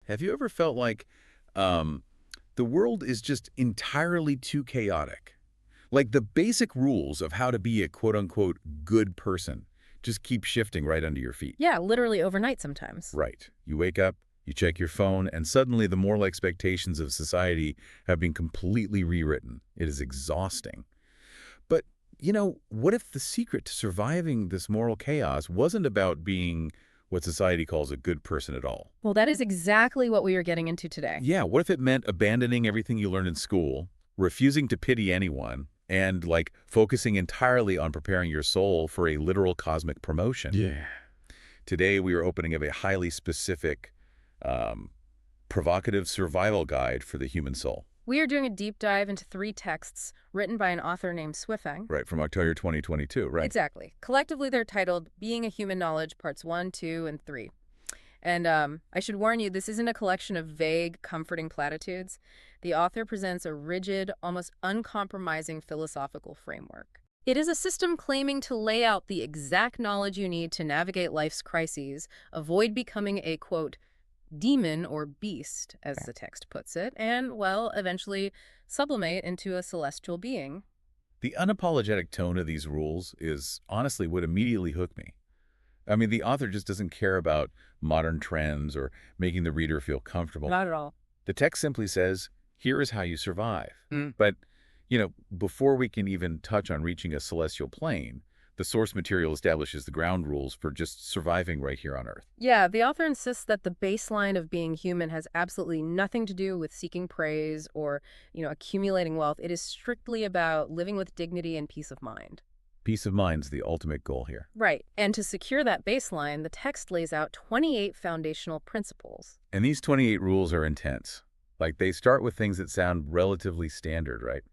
Have you ever felt like um, the world is just entirely too chaotic? Like the basic rules of how to be a quote-unquote good person just keep shifting right under your feet. Yeah, literally overnight sometimes. Right. You wake up, you check your phone, and suddenly the moral expectations of society have been completely rewritten. It is exhausting. But, what if the secret to surviving this moral chaos wasn't about being what society calls a good person at all? Well, that is exactly what we are getting into today. Yeah, what if it meant abandoning everything you learned in school, refusing to pity anyone, and, like, focusing entirely on preparing your soul for a literal cosmic promotion? Yeah. Today, we are opening up a highly specific, um, provocative survival guide for the human soul. We are doing a deep dive into 3 texts written by an author named Xuefeng. Right, from October 2022, right? Exactly. Collectively, they're titled Being a Human Knowledge, Parts 1, 2, and 3. And I should warn you, this isn't a collection of vague, comforting platitudes. The author presents a rigid, almost uncompromising philosophical framework. It is a system claiming to lay out the exact knowledge you need to navigate life's crises, avoid becoming a, quote, demon or beast, as the text puts it, and, well, eventually sublimate into a celestial being. The unapologetic tone of these rules is honestly what immediately hooked me. I mean, the author just doesn't care about modern trends or making the reader feel comfortable. Not at all. The text simply says, here is how you survive. Mm. But, before we can even touch on reaching a celestial plane, the source material establishes the ground rules for just surviving right here on Earth. Yeah, the author insists that the baseline of being human has absolutely nothing to do with seeking praise or, accumulating wealth. It is strictly about living with dignity and peace of mind. Peace of mind's the ultimate goal here. Right. And to secure that baseline, the text lays out 28 foundational principles. And these 28 rules are intense. Like, they start with things that sound relatively standard, right?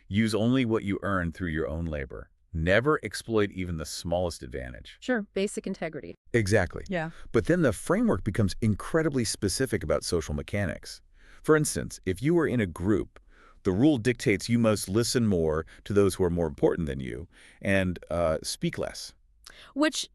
Use only what you earn through your own labor. Never exploit even the smallest advantage. Sure, basic integrity. Exactly. Yeah. But then the framework becomes incredibly specific about social mechanics. For instance, if you are in a group, the rule dictates you must listen more to those who are more important than you and speak less. Which,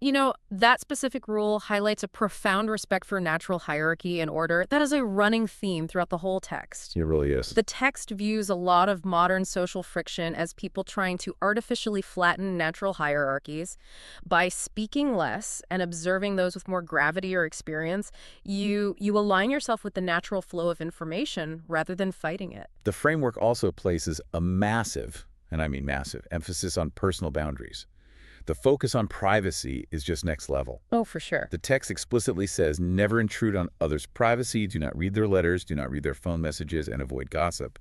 that specific rule highlights a profound respect for natural hierarchy and order. That is a running theme throughout the whole text. It really is. The text views a lot of modern social friction as people trying to artificially flatten natural hierarchies. By speaking less and observing those with more gravity or experience, you align yourself with the natural flow of information rather than fighting it. The framework also places a massive, and I mean massive, emphasis on personal boundaries. The focus on privacy is just next level. Oh, for sure. The text explicitly says never intrude on others' privacy, do not read their letters, do not read their phone messages, and avoid gossip.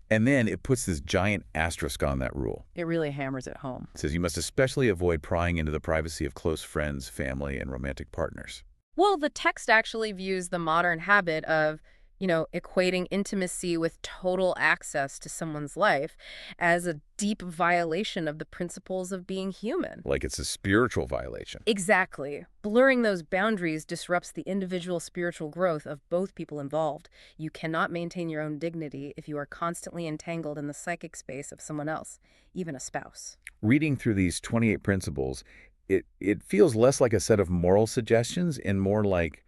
And then it puts this giant asterisk on that rule. It really hammers it home. It says you must especially avoid prying into the privacy of close friends, family, and romantic partners. Well, the text actually views the modern habit of, equating intimacy with total access to someone's life as a deep violation of the principles of being human. Like it's a spiritual violation. Exactly. Blurring those boundaries disrupts the individual spiritual growth of both people involved. You cannot maintain your own dignity if you are constantly entangled in the psychic space of someone else, even a spouse. Reading through these 28 principles, it feels less like a set of moral suggestions and more like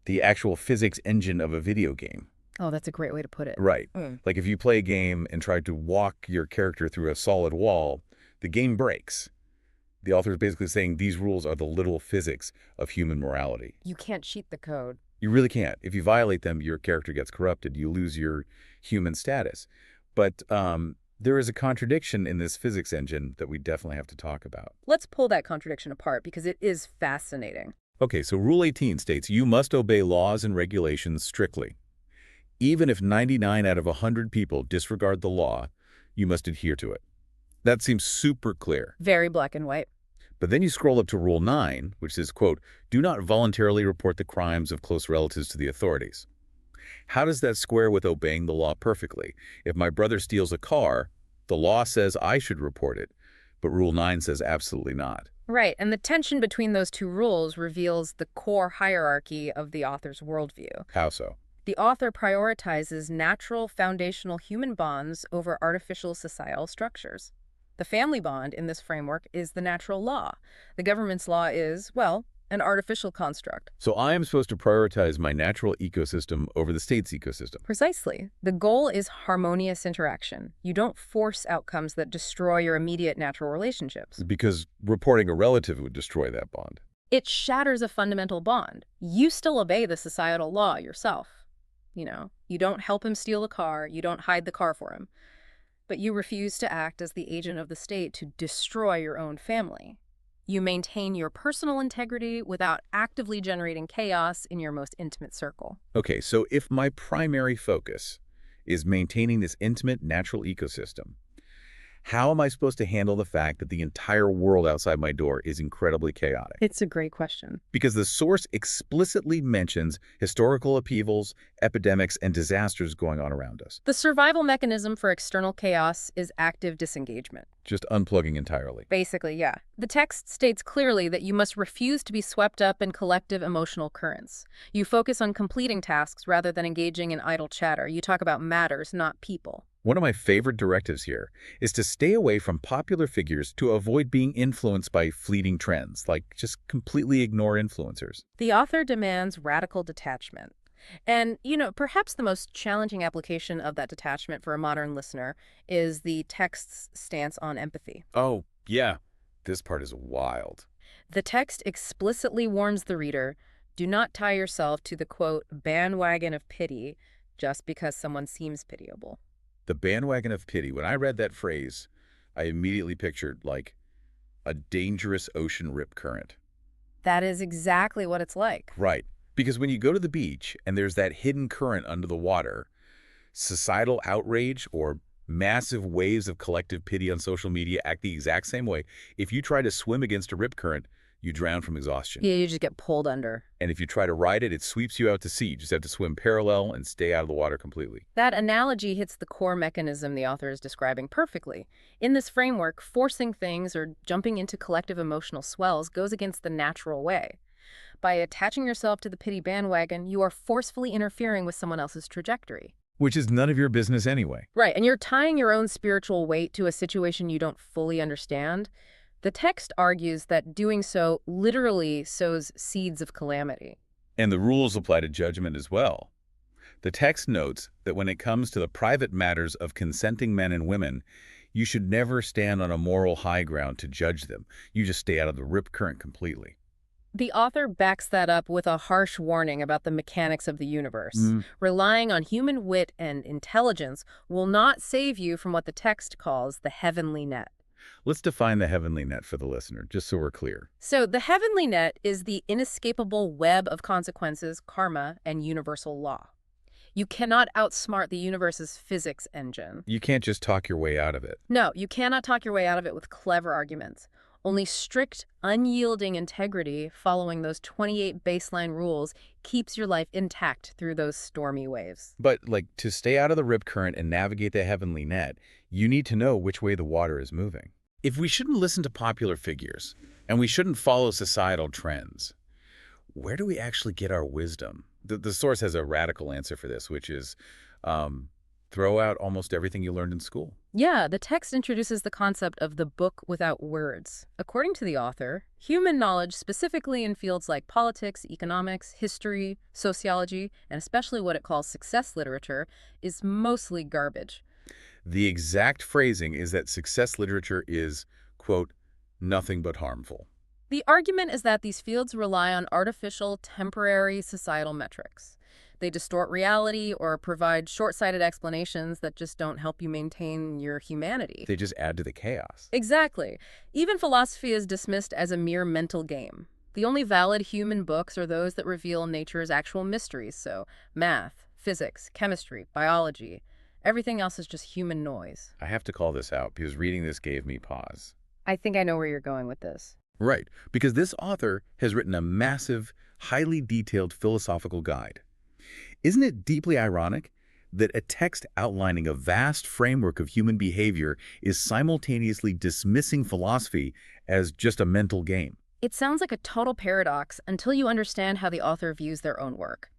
the actual physics engine of a video game. Oh, that's a great way to put it. Right. Like if you play a game and try to walk your character through a solid wall, the game breaks. The author is basically saying these rules are the literal physics of human morality. You can't cheat the code. You really can't. If you violate them, your character gets corrupted. You lose your human status. But there is a contradiction in this physics engine that we definitely have to talk about. Let's pull that contradiction apart because it is fascinating. Okay, so Rule 18 states you must obey laws and regulations strictly. Even if 99 out of 100 people disregard the law, you must adhere to it. That seems super clear. Very black and white. But then you scroll up to Rule 9, which says, quote, do not voluntarily report the crimes of close relatives to the authorities. How does that square with obeying the law perfectly? If my brother steals a car, the law says I should report it, but Rule 9 says absolutely not. Right, and the tension between those two rules reveals the core hierarchy of the author's worldview. How so? The author prioritizes natural, foundational human bonds over artificial societal structures. The family bond in this framework is the natural law. The government's law is, well, an artificial construct. So I am supposed to prioritize my natural ecosystem over the state's ecosystem. Precisely. The goal is harmonious interaction. You don't force outcomes that destroy your immediate natural relationships. Because reporting a relative would destroy that bond. It shatters a fundamental bond. You still obey the societal law yourself. You don't help him steal the car, you don't hide the car for him. But you refuse to act as the agent of the state to destroy your own family. You maintain your personal integrity without actively generating chaos in your most intimate circle. Okay, so if my primary focus is maintaining this intimate natural ecosystem, how am I supposed to handle the fact that the entire world outside my door is incredibly chaotic? It's a great question. Because the source explicitly mentions historical upheavals, epidemics, and disasters going on around us. The survival mechanism for external chaos is active disengagement. Just unplugging entirely. Basically, yeah. The text states clearly that you must refuse to be swept up in collective emotional currents. You focus on completing tasks rather than engaging in idle chatter. You talk about matters, not people. One of my favorite directives here is to stay away from popular figures to avoid being influenced by fleeting trends, like just completely ignore influencers. The author demands radical detachment. And, perhaps the most challenging application of that detachment for a modern listener is the text's stance on empathy. Oh, yeah. This part is wild. The text explicitly warns the reader, do not tie yourself to the, quote, bandwagon of pity just because someone seems pitiable. The bandwagon of pity. When I read that phrase, I immediately pictured, like, a dangerous ocean rip current. That is exactly what it's like. Right. Because when you go to the beach and there's that hidden current under the water, societal outrage or massive waves of collective pity on social media act the exact same way. If you try to swim against a rip current, you drown from exhaustion. Yeah, you just get pulled under. And if you try to ride it, it sweeps you out to sea. You just have to swim parallel and stay out of the water completely. That analogy hits the core mechanism the author is describing perfectly. In this framework, forcing things or jumping into collective emotional swells goes against the natural way. By attaching yourself to the pity bandwagon, you are forcefully interfering with someone else's trajectory. Which is none of your business anyway. Right, and you're tying your own spiritual weight to a situation you don't fully understand. The text argues that doing so literally sows seeds of calamity. And the rules apply to judgment as well. The text notes that when it comes to the private matters of consenting men and women, you should never stand on a moral high ground to judge them. You just stay out of the rip current completely. The author backs that up with a harsh warning about the mechanics of the universe. Relying on human wit and intelligence will not save you from what the text calls the heavenly net. Let's define the heavenly net for the listener, just so we're clear. So the heavenly net is the inescapable web of consequences, karma, and universal law. You cannot outsmart the universe's physics engine. You can't just talk your way out of it. No, you cannot talk your way out of it with clever arguments. Only strict, unyielding integrity following those 28 baseline rules keeps your life intact through those stormy waves. But, to stay out of the rip current and navigate the heavenly net, you need to know which way the water is moving. If we shouldn't listen to popular figures, and we shouldn't follow societal trends, where do we actually get our wisdom? The source has a radical answer for this, which is throw out almost everything you learned in school. Yeah, the text introduces the concept of the book without words. According to the author, human knowledge, specifically in fields like politics, economics, history, sociology, and especially what it calls success literature, is mostly garbage. The exact phrasing is that success literature is, quote, nothing but harmful. The argument is that these fields rely on artificial, temporary societal metrics. They distort reality or provide short-sighted explanations that just don't help you maintain your humanity. They just add to the chaos. Exactly. Even philosophy is dismissed as a mere mental game. The only valid human books are those that reveal nature's actual mysteries, so math, physics, chemistry, biology. Everything else is just human noise. I have to call this out because reading this gave me pause. I think I know where you're going with this. Right, because this author has written a massive, highly detailed philosophical guide. Isn't it deeply ironic that a text outlining a vast framework of human behavior is simultaneously dismissing philosophy as just a mental game? It sounds like a total paradox until you understand how the author views their own work.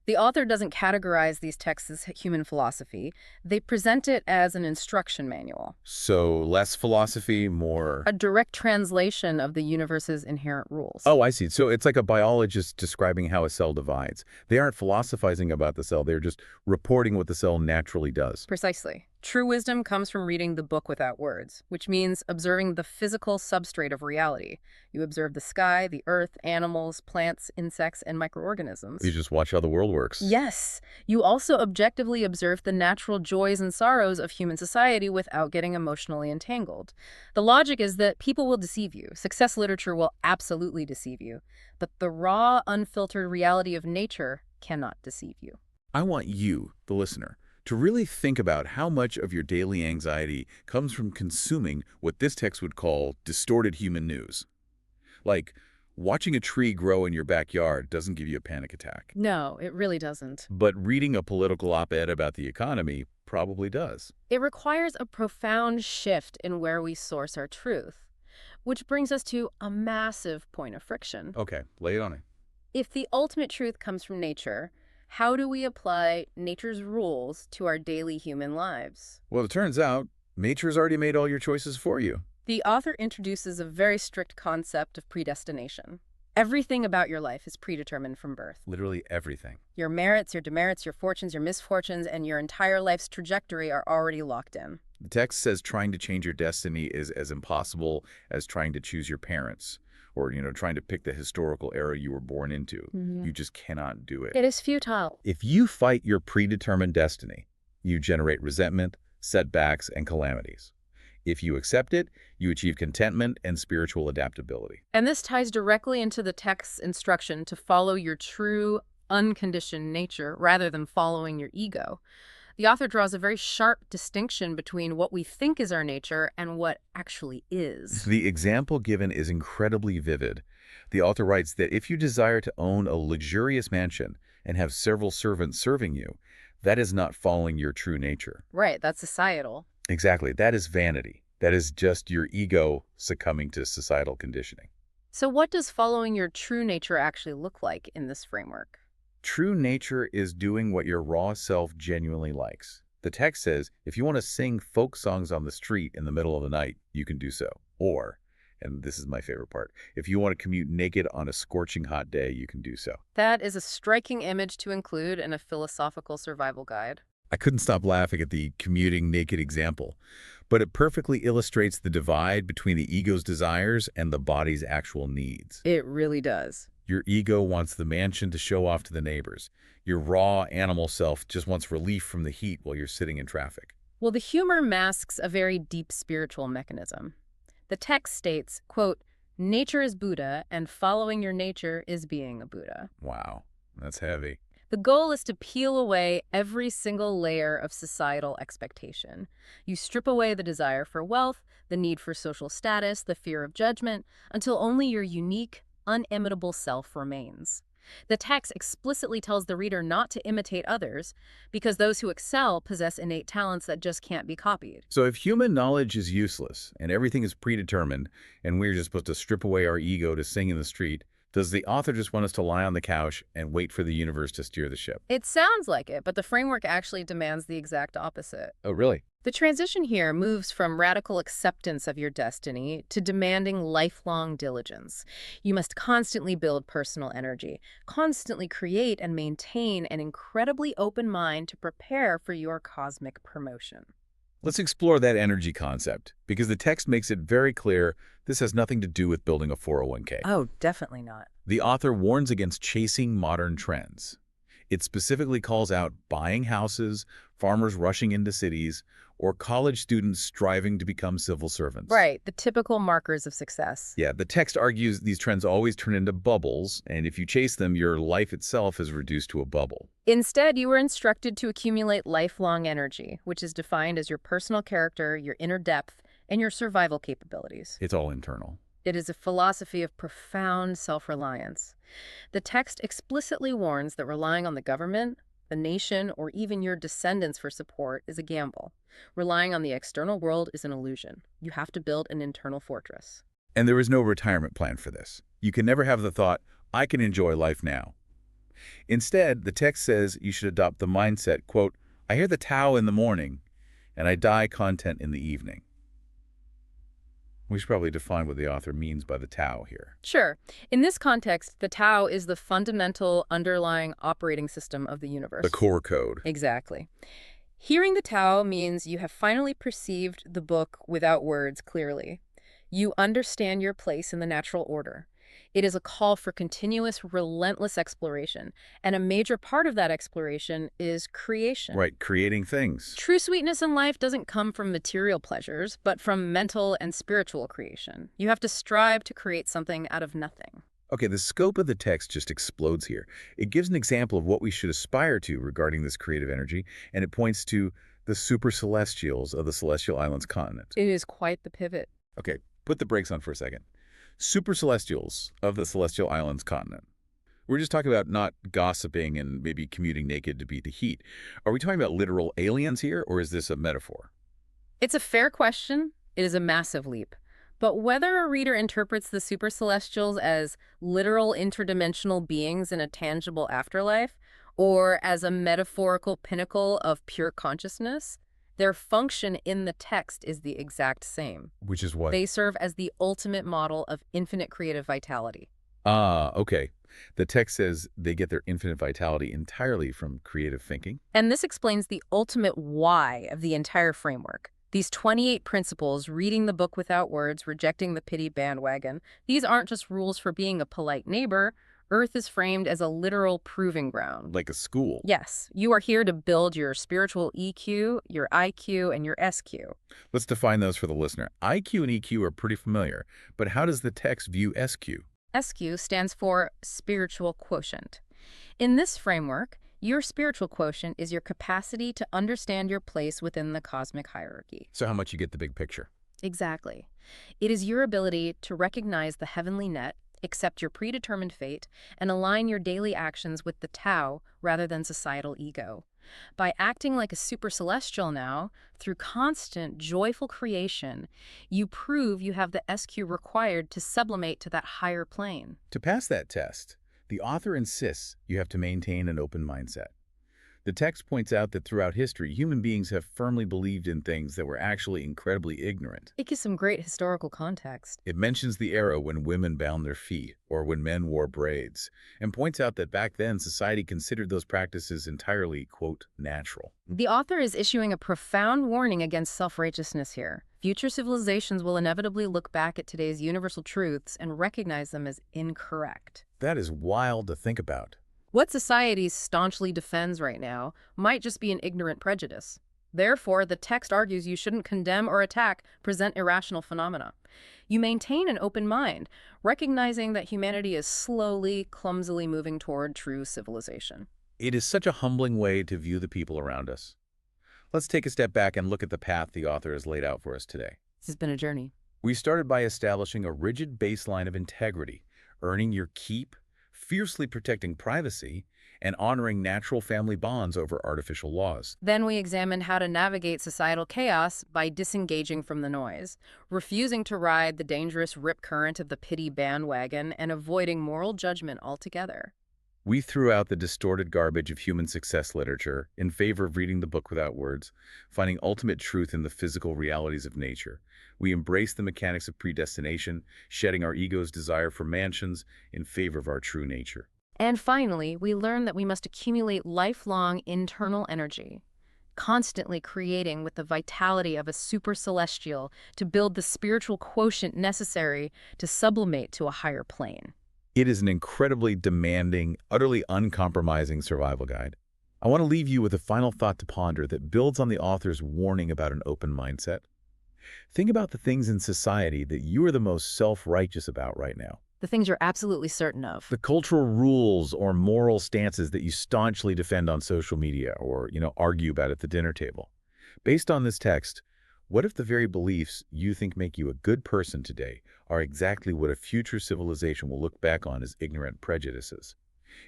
The author doesn't categorize these texts as human philosophy. They present it as an instruction manual, So less philosophy, more... a direct translation of the universe's inherent rules. Oh, I see. So it's like a biologist describing how a cell divides. They aren't philosophizing about the cell. They're just reporting what the cell naturally does. Precisely. True wisdom comes from reading the book without words, which means observing the physical substrate of reality. You observe the sky, the earth, animals, plants, insects, and microorganisms. You just watch how the world works. Yes, you also objectively observe the natural joys and sorrows of human society without getting emotionally entangled. The logic is that people will deceive you. Success literature will absolutely deceive you. But the raw, unfiltered reality of nature cannot deceive you. I want you, the listener, to really think about how much of your daily anxiety comes from consuming what this text would call distorted human news. Like, watching a tree grow in your backyard doesn't give you a panic attack. No, it really doesn't. But reading a political op-ed about the economy probably does. It requires a profound shift in where we source our truth, which brings us to a massive point of friction. Okay, lay it on it. If the ultimate truth comes from nature, how do we apply nature's rules to our daily human lives? Well, it turns out nature's already made all your choices for you. The author introduces a very strict concept of predestination. Everything about your life is predetermined from birth. Literally everything. Your merits, your demerits, your fortunes, your misfortunes, and your entire life's trajectory are already locked in. The text says trying to change your destiny is as impossible as trying to choose your parents or, trying to pick the historical era you were born into. You just cannot do it. It is futile. If you fight your predetermined destiny, you generate resentment, setbacks, and calamities. If you accept it, you achieve contentment and spiritual adaptability. And this ties directly into the text's instruction to follow your true, unconditioned nature rather than following your ego. The author draws a very sharp distinction between what we think is our nature and what actually is. The example given is incredibly vivid. The author writes that if you desire to own a luxurious mansion and have several servants serving you, that is not following your true nature. Right, that's societal. Exactly. That is vanity. That is just your ego succumbing to societal conditioning. So what does following your true nature actually look like in this framework? True nature is doing what your raw self genuinely likes. The text says, if you want to sing folk songs on the street in the middle of the night, you can do so. Or, and this is my favorite part, if you want to commute naked on a scorching hot day, you can do so. That is a striking image to include in a philosophical survival guide. I couldn't stop laughing at the commuting naked example, but it perfectly illustrates the divide between the ego's desires and the body's actual needs. It really does. Your ego wants the mansion to show off to the neighbors. Your raw animal self just wants relief from the heat while you're sitting in traffic. Well, the humor masks a very deep spiritual mechanism. The text states, quote, "Nature is Buddha, and following your nature is being a Buddha." Wow, that's heavy. The goal is to peel away every single layer of societal expectation. You strip away the desire for wealth, the need for social status, the fear of judgment, until only your unique, unimitable self remains. The text explicitly tells the reader not to imitate others, because those who excel possess innate talents that just can't be copied. So if human knowledge is useless and everything is predetermined and we're just supposed to strip away our ego to sing in the street, does the author just want us to lie on the couch and wait for the universe to steer the ship? It sounds like it, but the framework actually demands the exact opposite. Oh, really? The transition here moves from radical acceptance of your destiny to demanding lifelong diligence. You must constantly build personal energy, constantly create and maintain an incredibly open mind to prepare for your cosmic promotion. Let's explore that energy concept, because the text makes it very clear this has nothing to do with building a 401k. Oh, definitely not. The author warns against chasing modern trends. It specifically calls out buying houses, farmers rushing into cities, or college students striving to become civil servants. Right, the typical markers of success. Yeah, the text argues these trends always turn into bubbles, and if you chase them, your life itself is reduced to a bubble. Instead, you were instructed to accumulate lifelong energy, which is defined as your personal character, your inner depth, and your survival capabilities. It's all internal. It is a philosophy of profound self-reliance. The text explicitly warns that relying on the government, the nation, or even your descendants for support is a gamble. Relying on the external world is an illusion. You have to build an internal fortress. And there is no retirement plan for this. You can never have the thought, I can enjoy life now. Instead, the text says you should adopt the mindset, quote, I hear the Tao in the morning, and I die content in the evening. We should probably define what the author means by the Tao here. Sure. In this context, the Tao is the fundamental underlying operating system of the The universe. core code. Exactly. Hearing the Tao means you have finally perceived the book without words clearly. You understand your place in the natural order. It is a call for continuous, relentless exploration, and a major part of that exploration is creation. Right, creating things. True sweetness in life doesn't come from material pleasures, but from mental and spiritual creation. You have to strive to create something out of nothing. Okay, the scope of the text just explodes here. It gives an example of what we should aspire to regarding this creative energy, and it points to the super celestials of the Celestial Islands continent. It is quite the pivot. Okay, put the brakes on for a second. Super celestials of the Celestial Islands continent. We're just talking about not gossiping and maybe commuting naked to beat the heat. Are we talking about literal aliens here, or is this a metaphor? It's a fair question. It is a massive leap. But whether a reader interprets the super celestials as literal interdimensional beings in a tangible afterlife, or as a metaphorical pinnacle of pure consciousness, their function in the text is the exact same. Which is what? They serve as the ultimate model of infinite creative vitality. Ah, okay. The text says they get their infinite vitality entirely from creative thinking. And this explains the ultimate why of the entire framework. These 28 principles, reading the book without words, rejecting the pity bandwagon, these aren't just rules for being a polite neighbor. Earth is framed as a literal proving ground. Like a school. Yes, you are here to build your spiritual EQ, your IQ, and your SQ. Let's define those for the listener. IQ and EQ are pretty familiar, but how does the text view SQ? SQ stands for spiritual quotient. In this framework, your spiritual quotient is your capacity to understand your place within the cosmic hierarchy. So how much you get the big picture? Exactly. It is your ability to recognize the heavenly net, accept your predetermined fate, and align your daily actions with the Tao rather than societal ego. By acting like a super celestial now, through constant, joyful creation, you prove you have the SQ required to sublimate to that higher plane. To pass that test, the author insists you have to maintain an open mindset. The text points out that throughout history, human beings have firmly believed in things that were actually incredibly ignorant. It gives some great historical context. It mentions the era when women bound their feet or when men wore braids, and points out that back then society considered those practices entirely, quote, natural. The author is issuing a profound warning against self-righteousness here. Future civilizations will inevitably look back at today's universal truths and recognize them as incorrect. That is wild to think about. What society staunchly defends right now might just be an ignorant prejudice. Therefore, the text argues you shouldn't condemn or attack present irrational phenomena. You maintain an open mind, recognizing that humanity is slowly, clumsily moving toward true civilization. It is such a humbling way to view the people around us. Let's take a step back and look at the path the author has laid out for us today. This has been a journey. We started by establishing a rigid baseline of integrity, earning your keep, fiercely protecting privacy, and honoring natural family bonds over artificial laws. Then we examined how to navigate societal chaos by disengaging from the noise, refusing to ride the dangerous rip current of the pity bandwagon, and avoiding moral judgment altogether. We threw out the distorted garbage of human success literature in favor of reading the book without words, finding ultimate truth in the physical realities of nature. We embraced the mechanics of predestination, shedding our ego's desire for mansions in favor of our true nature. And finally, we learned that we must accumulate lifelong internal energy, constantly creating with the vitality of a super celestial to build the spiritual quotient necessary to sublimate to a higher plane. It is an incredibly demanding, utterly uncompromising survival guide. I want to leave you with a final thought to ponder that builds on the author's warning about an open mindset. Think about the things in society that you are the most self-righteous about right now. The things you're absolutely certain of. The cultural rules or moral stances that you staunchly defend on social media or, argue about at the dinner table. Based on this text, what if the very beliefs you think make you a good person today are exactly what a future civilization will look back on as ignorant prejudices?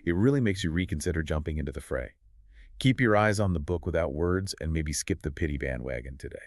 It really makes you reconsider jumping into the fray. Keep your eyes on the book without words and maybe skip the pity bandwagon today.